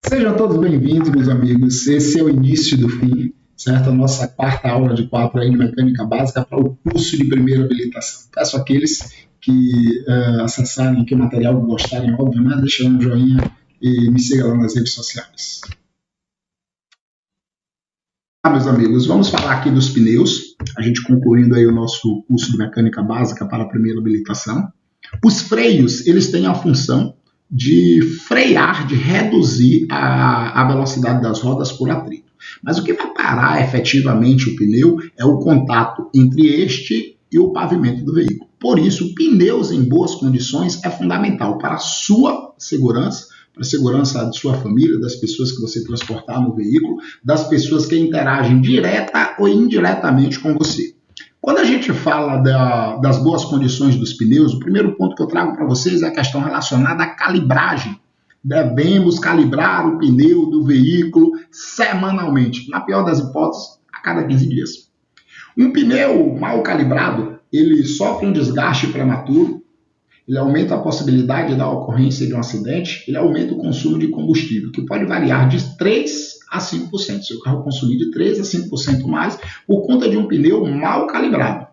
Sejam todos bem-vindos, meus amigos. Esse é o início do fim, certo? A nossa quarta aula de 4 aí de mecânica básica para o curso de primeira habilitação. Peço àqueles que acessarem aqui o material, gostarem, óbvio, né? Deixem um joinha e me sigam lá nas redes sociais. Meus amigos, vamos falar aqui dos pneus, a gente concluindo aí o nosso curso de mecânica básica para a primeira habilitação. Os freios, eles têm a função de frear, de reduzir a velocidade das rodas por atrito. Mas o que vai parar efetivamente o pneu é o contato entre este e o pavimento do veículo. Por isso, pneus em boas condições é fundamental para a sua segurança, para a segurança de sua família, das pessoas que você transportar no veículo, das pessoas que interagem direta ou indiretamente com você. Quando a gente fala das boas condições dos pneus, o primeiro ponto que eu trago para vocês é a questão relacionada à calibragem. Devemos calibrar o pneu do veículo semanalmente, na pior das hipóteses, a cada 15 dias. Um pneu mal calibrado, ele sofre um desgaste prematuro, ele aumenta a possibilidade da ocorrência de um acidente, ele aumenta o consumo de combustível, que pode variar de 3 a 5%. Seu carro consumir de 3 a 5% mais por conta de um pneu mal calibrado.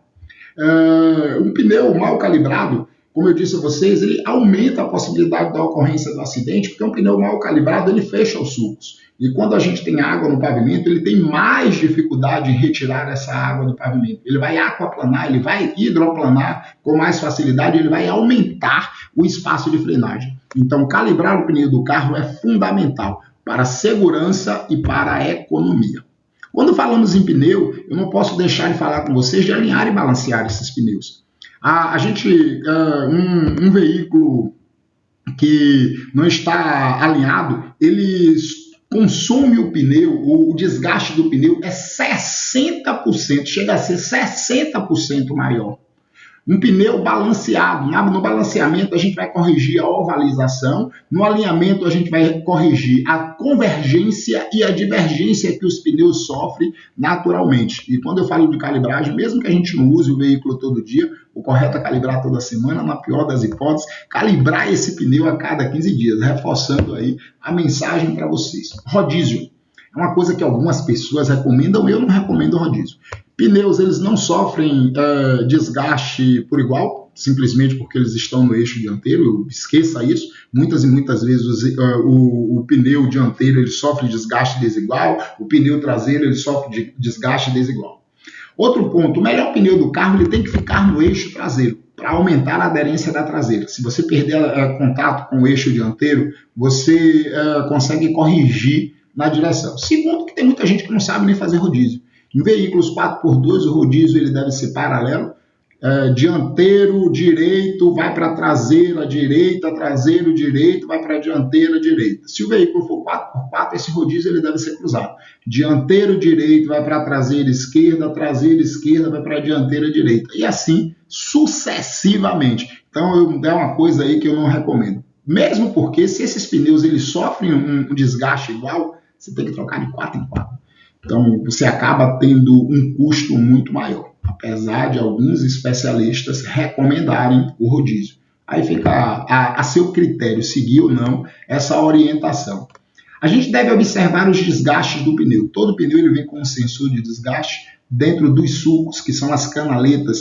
Um pneu mal calibrado, como eu disse a vocês, ele aumenta a possibilidade da ocorrência do acidente, porque um pneu mal calibrado, ele fecha os sulcos. E quando a gente tem água no pavimento, ele tem mais dificuldade em retirar essa água do pavimento. Ele vai aquaplanar, ele vai hidroplanar com mais facilidade, ele vai aumentar o espaço de frenagem. Então, calibrar o pneu do carro é fundamental para a segurança e para a economia. Quando falamos em pneu, eu não posso deixar de falar com vocês de alinhar e balancear esses pneus. Um veículo que não está alinhado, ele consome o pneu, o desgaste do pneu é 60%, chega a ser 60% maior. Um pneu balanceado, no balanceamento a gente vai corrigir a ovalização, no alinhamento a gente vai corrigir a convergência e a divergência que os pneus sofrem naturalmente. E quando eu falo de calibragem, mesmo que a gente não use o veículo todo dia, o correto é calibrar toda semana, na pior das hipóteses, calibrar esse pneu a cada 15 dias, reforçando aí a mensagem para vocês. Rodízio é uma coisa que algumas pessoas recomendam, eu não recomendo rodízio. Pneus, eles não sofrem desgaste por igual, simplesmente porque eles estão no eixo dianteiro, esqueça isso. Muitas e muitas vezes o pneu dianteiro ele sofre desgaste desigual, o pneu traseiro ele sofre desgaste desigual. Outro ponto, o melhor pneu do carro ele tem que ficar no eixo traseiro, para aumentar a aderência da traseira. Se você perder contato com o eixo dianteiro, você consegue corrigir na direção. Segundo, que tem muita gente que não sabe nem fazer rodízio. Em veículos 4x2, o rodízio ele deve ser paralelo. Dianteiro direito vai para a traseira direita, traseiro direito vai para a dianteira direita. Se o veículo for 4x4, esse rodízio ele deve ser cruzado. Dianteiro direito vai para a traseira esquerda vai para a dianteira direita. E assim sucessivamente. Então é uma coisa aí que eu não recomendo. Mesmo porque se esses pneus eles sofrem um desgaste igual, você tem que trocar de 4 em 4. Então, você acaba tendo um custo muito maior, apesar de alguns especialistas recomendarem o rodízio. Aí fica a seu critério seguir ou não essa orientação. A gente deve observar os desgastes do pneu. Todo pneu ele vem com um sensor de desgaste dentro dos sulcos, que são as canaletas,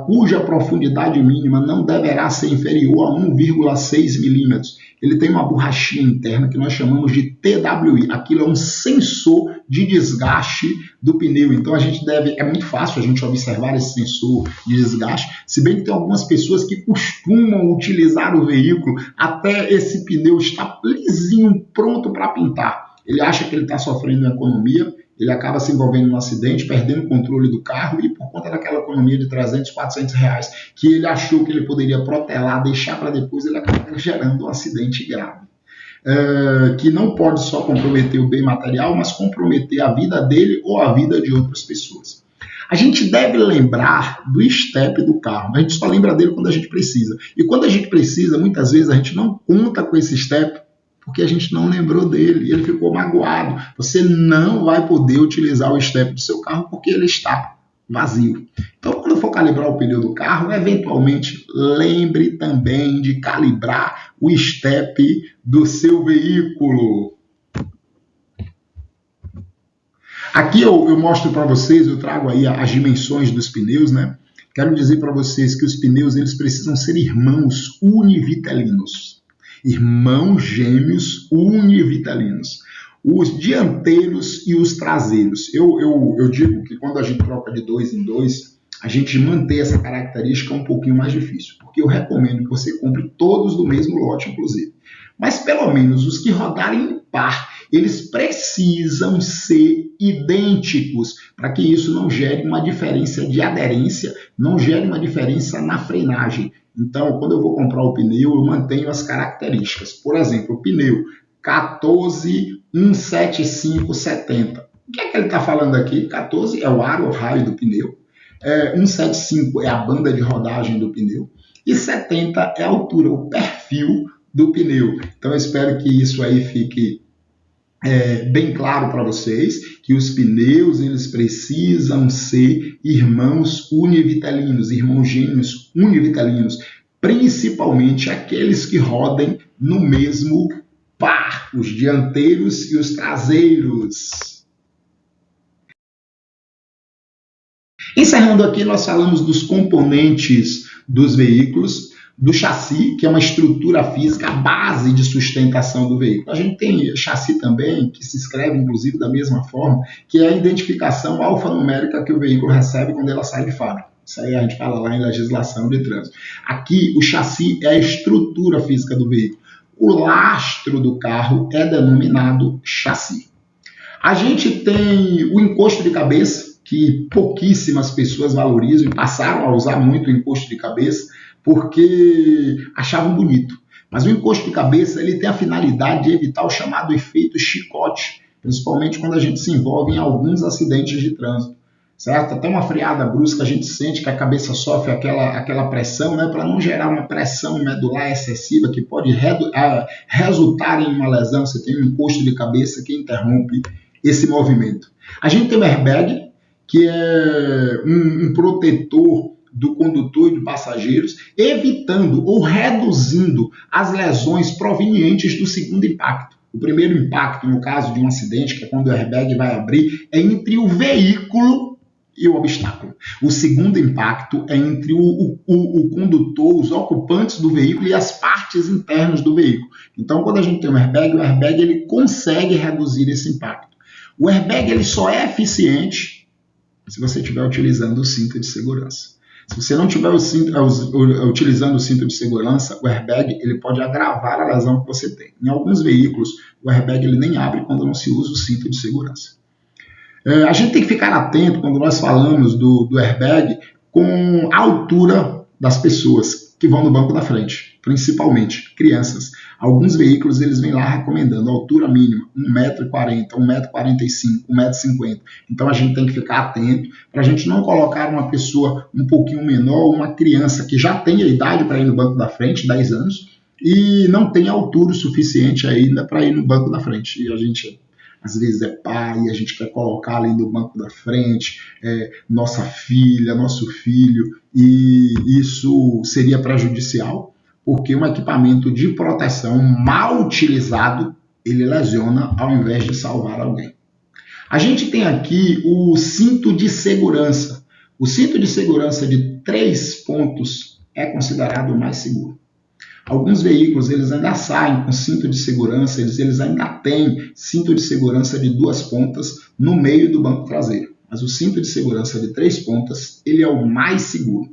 cuja profundidade mínima não deverá ser inferior a 1,6 milímetros. Ele tem uma borrachinha interna que nós chamamos de TWI. Aquilo é um sensor de desgaste do pneu. Então é muito fácil a gente observar esse sensor de desgaste, se bem que tem algumas pessoas que costumam utilizar o veículo até esse pneu estar lisinho, pronto para pintar. Ele acha que ele está sofrendo economia, ele acaba se envolvendo num acidente, perdendo o controle do carro e por conta daquela economia de 300, 400 reais que ele achou que ele poderia protelar, deixar para depois, ele acaba gerando um acidente grave. Que não pode só comprometer o bem material, mas comprometer a vida dele ou a vida de outras pessoas. A gente deve lembrar do step do carro. A gente só lembra dele quando a gente precisa. E quando a gente precisa, muitas vezes a gente não conta com esse step porque a gente não lembrou dele, ele ficou magoado. Você não vai poder utilizar o step do seu carro porque ele está vazio. Então, quando for calibrar o pneu do carro, eventualmente lembre também de calibrar o step do seu veículo. Aqui eu mostro para vocês, eu trago aí as dimensões dos pneus, né? Quero dizer para vocês que os pneus eles precisam ser irmãos univitelinos, irmãos gêmeos univitelinos. Os dianteiros e os traseiros. Eu digo que quando a gente troca de 2 em 2, a gente manter essa característica é um pouquinho mais difícil, porque eu recomendo que você compre todos do mesmo lote, inclusive. Mas pelo menos os que rodarem em par, eles precisam ser idênticos para que isso não gere uma diferença de aderência, não gere uma diferença na frenagem. Então, quando eu vou comprar o pneu, eu mantenho as características. Por exemplo, o pneu 14 175 70. O que é que ele está falando aqui? 14 é o aro, o raio do pneu. 175 é a banda de rodagem do pneu. E 70 é a altura, o perfil do pneu. Então, eu espero que isso aí fique bem claro para vocês, que os pneus eles precisam ser irmãos univitelinos, irmãos gêmeos univitelinos, principalmente aqueles que rodem no mesmo par, os dianteiros e os traseiros. Encerrando aqui, nós falamos dos componentes dos veículos, do chassi, que é uma estrutura física, a base de sustentação do veículo. A gente tem chassi também, que se escreve inclusive da mesma forma, que é a identificação alfanumérica que o veículo recebe quando ela sai de fábrica. Isso aí a gente fala lá em legislação de trânsito. Aqui, o chassi é a estrutura física do veículo. O lastro do carro é denominado chassi. A gente tem o encosto de cabeça, que pouquíssimas pessoas valorizam e passaram a usar muito o encosto de cabeça, porque achavam bonito. Mas o encosto de cabeça ele tem a finalidade de evitar o chamado efeito chicote, principalmente quando a gente se envolve em alguns acidentes de trânsito, certo? Até uma freada brusca a gente sente que a cabeça sofre aquela pressão, né, para não gerar uma pressão medular excessiva que pode resultar em uma lesão. Você tem um encosto de cabeça que interrompe esse movimento. A gente tem o airbag, que é um protetor do condutor e de passageiros, evitando ou reduzindo as lesões provenientes do segundo impacto. O primeiro impacto, no caso de um acidente, que é quando o airbag vai abrir, é entre o veículo e o obstáculo. O segundo impacto é entre o condutor, os ocupantes do veículo e as partes internas do veículo. Então, quando a gente tem um airbag, o airbag ele consegue reduzir esse impacto. O airbag ele só é eficiente se você estiver utilizando o cinto de segurança. Se você não estiver utilizando o cinto de segurança, o airbag ele pode agravar a lesão que você tem. Em alguns veículos, o airbag ele nem abre quando não se usa o cinto de segurança. A gente tem que ficar atento quando nós falamos do airbag com a altura das pessoas que vão no banco da frente, principalmente crianças. Alguns veículos eles vêm lá recomendando a altura mínima 1,40 m, 1,45 m, 1,50 m. Então a gente tem que ficar atento para a gente não colocar uma pessoa um pouquinho menor, uma criança que já tem a idade para ir no banco da frente, 10 anos, e não tem altura o suficiente ainda para ir no banco da frente. E a gente às vezes é pai, a gente quer colocar ali no banco da frente nossa filha, nosso filho, e isso seria prejudicial, porque um equipamento de proteção mal utilizado, ele lesiona ao invés de salvar alguém. A gente tem aqui o cinto de segurança. O cinto de segurança de 3 pontos é considerado o mais seguro. Alguns veículos eles ainda saem com cinto de segurança, eles ainda têm cinto de segurança de 2 pontas no meio do banco traseiro. Mas o cinto de segurança de 3 pontas, ele é o mais seguro.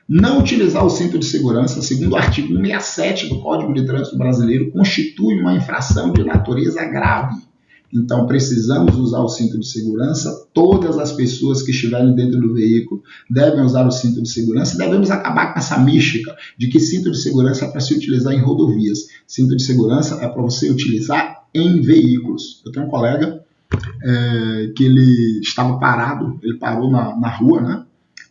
Não utilizar o cinto de segurança, segundo o artigo 167 do Código de Trânsito Brasileiro, constitui uma infração de natureza grave. Então, precisamos usar o cinto de segurança. Todas as pessoas que estiverem dentro do veículo devem usar o cinto de segurança. E devemos acabar com essa mística de que cinto de segurança é para se utilizar em rodovias. Cinto de segurança é para você utilizar em veículos. Eu tenho um colega que ele estava parado, ele parou na rua, né,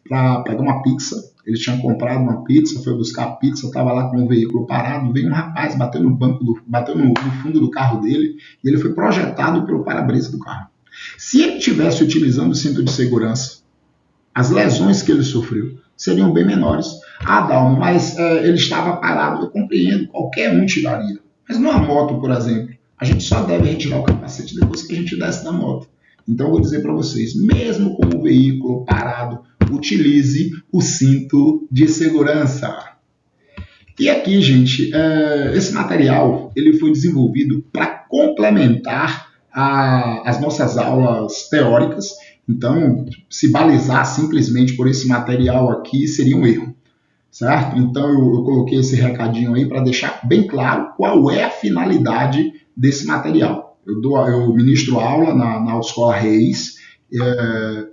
para pegar uma pizza. Ele tinha comprado uma pizza, foi buscar a pizza, estava lá com o veículo parado, veio um rapaz, bateu no fundo do carro dele, e ele foi projetado pelo para-brisa do carro. Se ele estivesse utilizando o cinto de segurança, as lesões que ele sofreu seriam bem menores. Ah, Dalmo, mas ele estava parado. Eu compreendo, qualquer um tiraria. Mas numa moto, por exemplo, a gente só deve retirar o capacete depois que a gente desce da moto. Então eu vou dizer para vocês, mesmo com o veículo parado, utilize o cinto de segurança. E aqui, gente, esse material ele foi desenvolvido para complementar as nossas aulas teóricas. Então, se balizar simplesmente por esse material aqui seria um erro, certo? Então, eu coloquei esse recadinho aí para deixar bem claro qual é a finalidade desse material. Eu ministro aula na Autoescola Reis,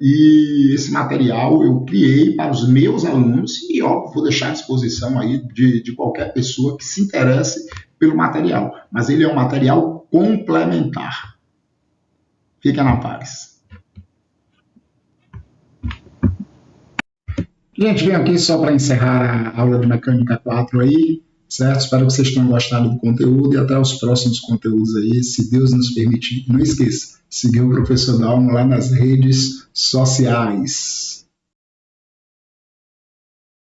e esse material eu criei para os meus alunos e, óbvio, vou deixar à disposição aí de qualquer pessoa que se interesse pelo material. Mas ele é um material complementar. Fica na paz. Gente, venho aqui só para encerrar a aula de Mecânica 4 aí, certo? Espero que vocês tenham gostado do conteúdo e até os próximos conteúdos aí, se Deus nos permitir. Não esqueça, seguir o Professor Dalmo lá nas redes sociais.